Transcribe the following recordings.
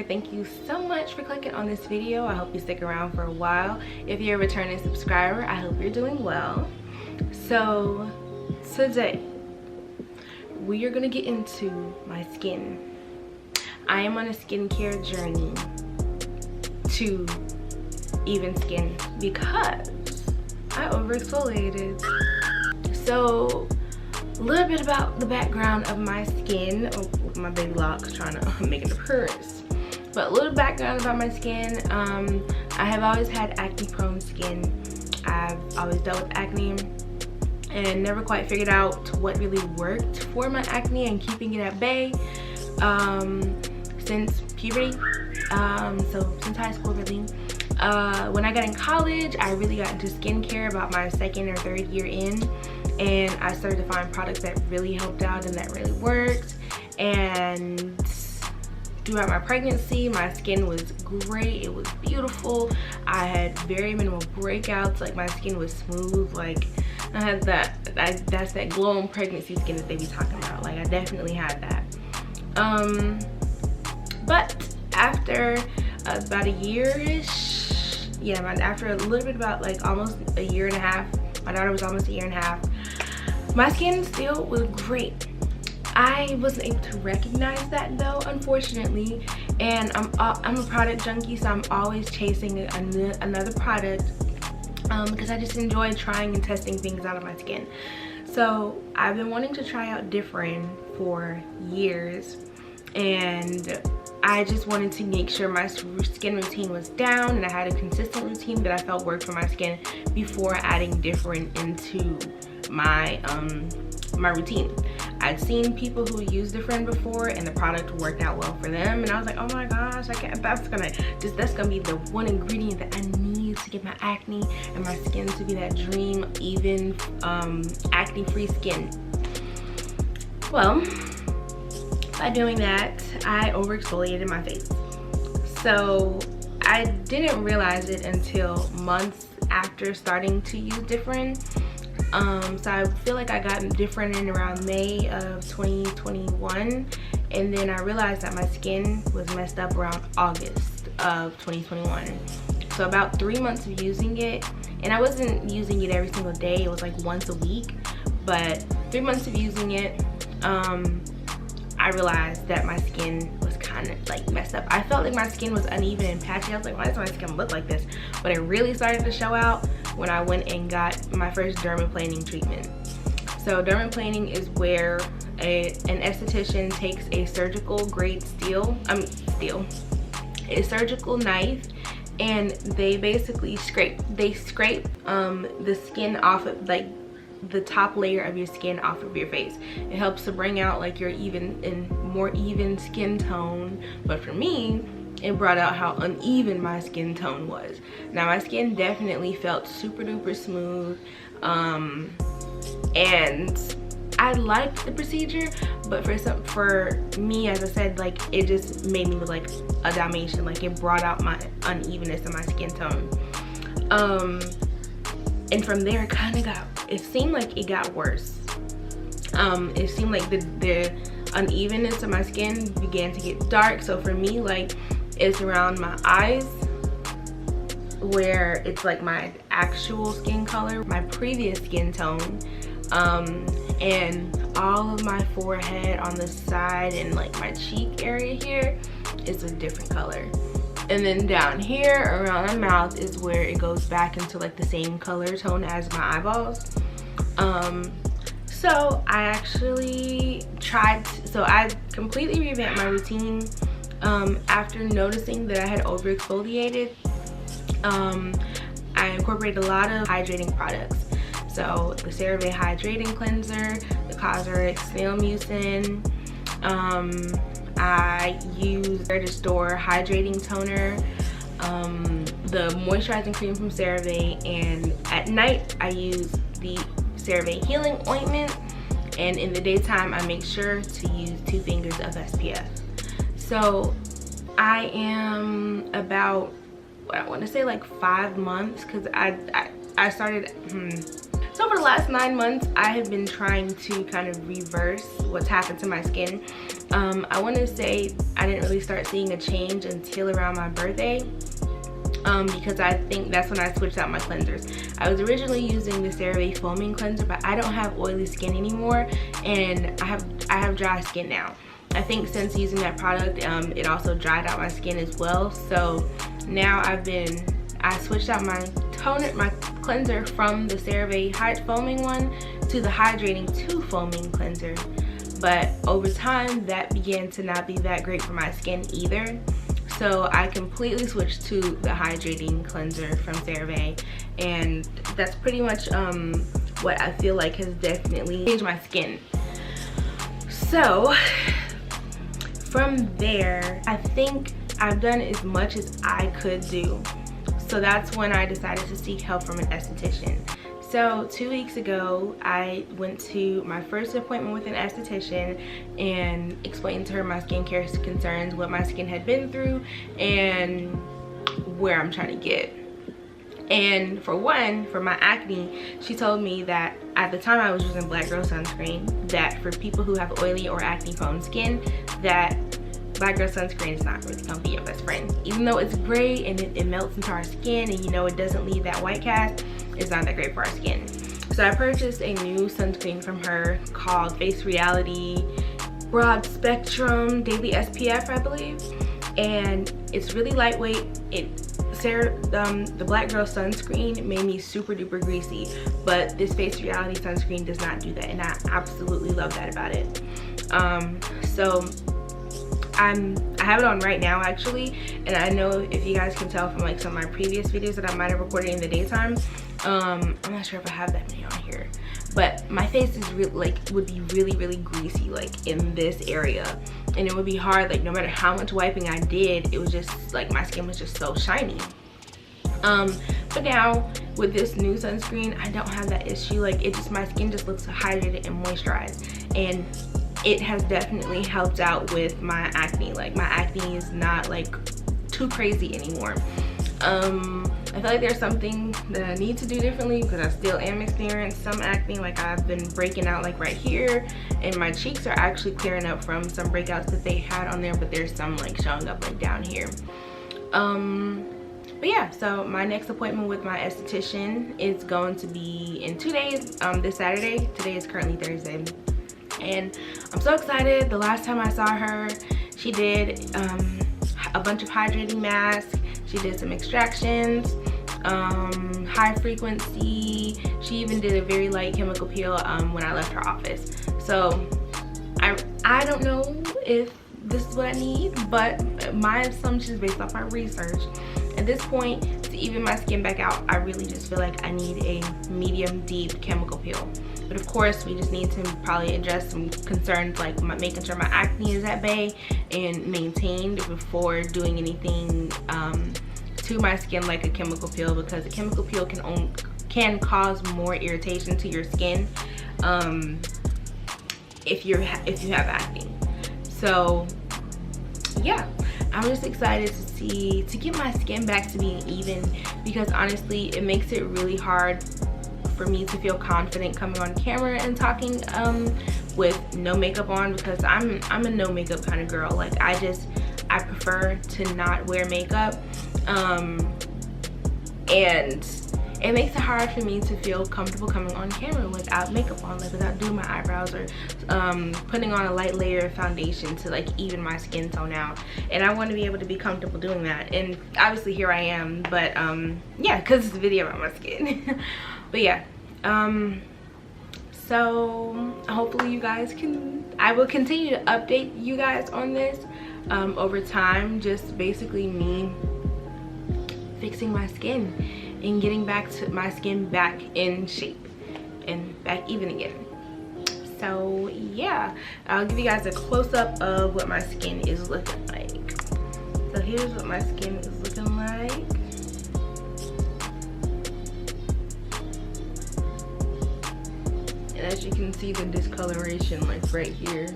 Thank you so much for clicking on this video. I hope you stick around for a while. If you're a returning subscriber, I hope you're doing well. So today we are gonna get into my skin. I am on a skincare journey to even skin because I overexfoliated. So a little bit about the background of my skin. Oh, my baby lock trying to make an appearance. But a little background about my skin. I have always had acne prone skin. I've always dealt with acne and never quite figured out what really worked for my acne and keeping it at bay since puberty. So since high school really. When I got in college, I really got into skincare about my second or third year in, and I started to find products that really helped out and that really worked. And throughout my pregnancy, my skin was great. It was beautiful. I had very minimal breakouts. Like, my skin was smooth. Like, I had that's that glowing pregnancy skin that they be talking about. Like, I definitely had that. But after about a year-ish, yeah, after a little bit, about like almost a year and a half, my daughter was almost a year and a half, my skin still was great. I wasn't able to recognize that though, unfortunately, and I'm a product junkie, so I'm always chasing another product because I just enjoy trying and testing things out of my skin. So I've been wanting to try out Differin for years, and I just wanted to make sure my skin routine was down and I had a consistent routine that I felt worked for my skin before adding Differin into my my routine. I'd seen people who used Differin before and the product worked out well for them, and I was like, oh my gosh, that's gonna be the one ingredient that I need to get my acne and my skin to be that dream even acne-free skin. Well, by doing that, I overexfoliated my face. So I didn't realize it until months after starting to use Differin. So I feel like I got Differin in around May of 2021, and then I realized that my skin was messed up around August of 2021. So about 3 months of using it, and I wasn't using it every single day, it was like once a week, but 3 months of using it, I realized that my skin was kind of like messed up. I felt like my skin was uneven and patchy. I was like, why does my skin look like this? But it really started to show out when I went and got my first dermaplaning treatment. So dermaplaning is where an esthetician takes a surgical grade a surgical knife, and they basically scrape the skin off of, like, the top layer of your skin off of your face. It helps to bring out like your more even skin tone, but for me it brought out how uneven my skin tone was. Now my skin definitely felt super duper smooth, and I liked the procedure, but for me, as I said, like, it just made me look like a Dalmatian. Like, it brought out my unevenness in my skin tone, and from there it seemed like it got worse. It seemed like the unevenness of my skin began to get dark. So for me, like, it's around my eyes where it's like my actual skin color, my previous skin tone, and all of my forehead on the side and like my cheek area here is a different color. And then down here around my mouth is where it goes back into like the same color tone as my eyeballs. So I actually I completely revamped my routine after noticing that I had overexfoliated. I incorporated a lot of hydrating products. So the CeraVe Hydrating Cleanser, the Cosrx Snail Mucin, I use Where to Store Hydrating Toner, the moisturizing cream from CeraVe, and at night I use the CeraVe Healing Ointment, and in the daytime I make sure to use 2 fingers of SPF. So I am about, I want to say like 5 months, because I started So for the last 9 months, I have been trying to kind of reverse what's happened to my skin. I want to say I didn't really start seeing a change until around my birthday. Because I think that's when I switched out my cleansers. I was originally using the CeraVe foaming cleanser, but I don't have oily skin anymore, and I have dry skin now. I think since using that product, it also dried out my skin as well. So now I switched out my cleanser from the CeraVe foaming one to the hydrating 2 foaming cleanser. But over time, that began to not be that great for my skin either. So I completely switched to the hydrating cleanser from CeraVe, and that's pretty much what I feel like has definitely changed my skin. So from there, I think I've done as much as I could do. So that's when I decided to seek help from an esthetician. So 2 weeks ago, I went to my first appointment with an esthetician and explained to her my skincare concerns, what my skin had been through, and where I'm trying to get. And for one, for my acne, she told me that at the time I was using Black Girl sunscreen, that for people who have oily or acne prone skin, that Black Girl sunscreen is not really gonna be your best friend. Even though it's great and it melts into our skin, and you know it doesn't leave that white cast, it's not that great for our skin. So I purchased a new sunscreen from her called Face Reality Broad Spectrum Daily SPF, I believe. And it's really lightweight. The Black Girl sunscreen made me super duper greasy, but this Face Reality sunscreen does not do that, and I absolutely love that about it. So I have it on right now actually, and I know if you guys can tell from like some of my previous videos that I might have recorded in the daytime, I'm not sure if I have that many on here, but my face is would be really greasy like in this area, and it would be hard, like no matter how much wiping I did, it was just like my skin was just so shiny. But now with this new sunscreen, I don't have that issue. Like my skin just looks hydrated and moisturized, and it has definitely helped out with my acne. Like my acne is not like too crazy anymore. I feel like there's something that I need to do differently because I still am experiencing some acne. Like I've been breaking out like right here, and my cheeks are actually clearing up from some breakouts that they had on there, but there's some like showing up like down here. But yeah, so my next appointment with my esthetician is going to be in 2 days, this Saturday. Today is currently Thursday. And I'm so excited. The last time I saw her, she did a bunch of hydrating masks. She did some extractions, high frequency. She even did a very light chemical peel when I left her office. So I don't know if this is what I need, but my assumptions based off my research, at this point, to even my skin back out, I really just feel like I need a medium deep chemical peel. But of course, we just need to probably address some concerns like making sure my acne is at bay and maintained before doing anything to my skin like a chemical peel, because a chemical peel can cause more irritation to your skin if you have acne. So yeah, I'm just excited to get my skin back to being even, because honestly it makes it really hard for me to feel confident coming on camera and talking with no makeup on, because I'm a no makeup kind of girl. Like I prefer to not wear makeup, and it makes it hard for me to feel comfortable coming on camera without makeup on, like without doing my eyebrows or putting on a light layer of foundation to like even my skin tone out. And I want to be able to be comfortable doing that, and obviously here I am. But yeah, because it's a video about my skin. But yeah, so hopefully you guys I will continue to update you guys on this over time, just basically me fixing my skin and getting my skin back in shape and back even again. So yeah, I'll give you guys a close-up of what my skin is looking like. So here's what my skin is looking like. And as you can see, the discoloration like right here.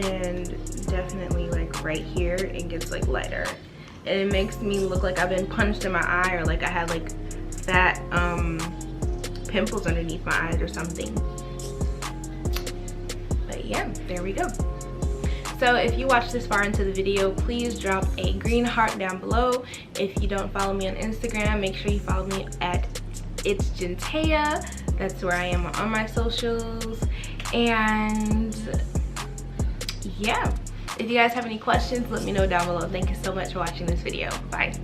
and definitely like right here it gets like lighter, and it makes me look like I've been punched in my eye, or like I had like fat pimples underneath my eyes or something. But yeah, there we go. So if you watched this far into the video, please drop a green heart down below. If you don't follow me on Instagram, make sure you follow me at It's Jentayah. That's where I am on my socials. And yeah, if you guys have any questions, let me know down below. Thank you so much for watching this video. Bye.